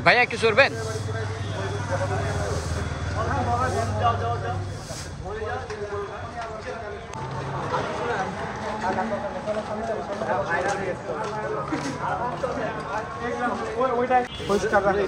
ভাইয়া একটু সরবেন। পরিষ্কার রাখতে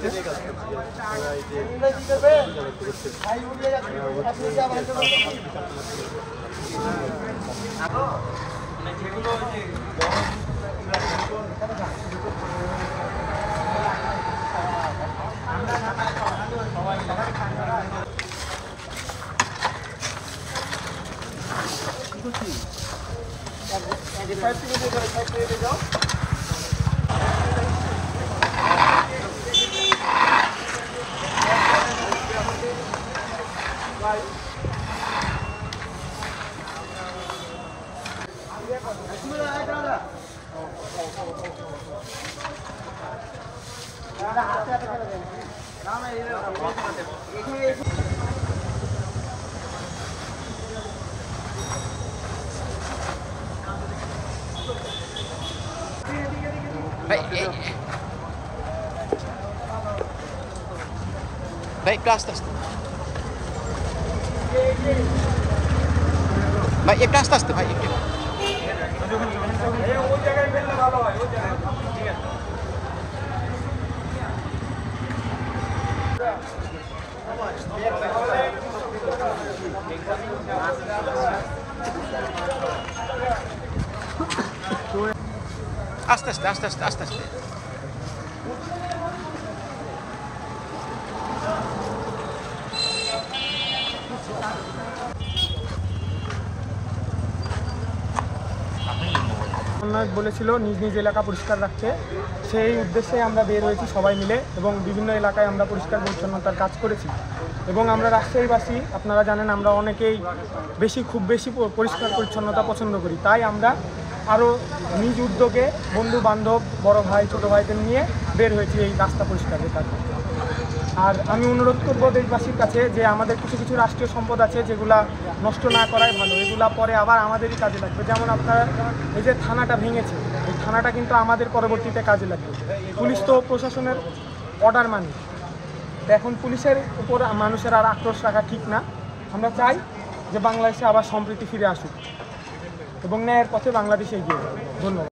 ভাই একটু আস্তে আস্তে, ভাই একটু আস্তে আস্তে, ভাই একটু আস্তে আস্তে আস্তে আস্তে আস্তে আস্তে। বলেছিল নিজ নিজ এলাকা পরিষ্কার রাখতে, সেই উদ্দেশ্যে আমরা বের হয়েছি সবাই মিলে এবং বিভিন্ন এলাকায় আমরা পরিষ্কার পরিচ্ছন্নতার কাজ করেছি। এবং আমরা রাজশাহীবাসী, আপনারা জানেন আমরা অনেকেই খুব বেশি পরিষ্কার পরিচ্ছন্নতা পছন্দ করি, তাই আমরা আরও নিজ উদ্যোগে বন্ধু বান্ধব বড় ভাই ছোটো ভাইদের নিয়ে বের হয়েছি এই রাস্তা পরিষ্কারের কাজে। আর আমি অনুরোধ করবো দেশবাসীর কাছে যে আমাদের কিছু কিছু রাষ্ট্রীয় সম্পদ আছে যেগুলা নষ্ট না করাই ভালো, এগুলা পরে আবার আমাদেরই কাজে লাগবে। যেমন আপনারা এই যে থানাটা ভেঙেছে, এই থানাটা কিন্তু আমাদের পরবর্তীতে কাজে লাগবে। পুলিশ তো প্রশাসনের অর্ডার মানে, তো এখন পুলিশের উপর মানুষের আর আক্রোশ রাখা ঠিক না। আমরা চাই যে বাংলাদেশে আবার সম্প্রীতি ফিরে আসুক এবং ন্যায়ের পথে বাংলাদেশে এগিয়ে যাবে। ধন্যবাদ।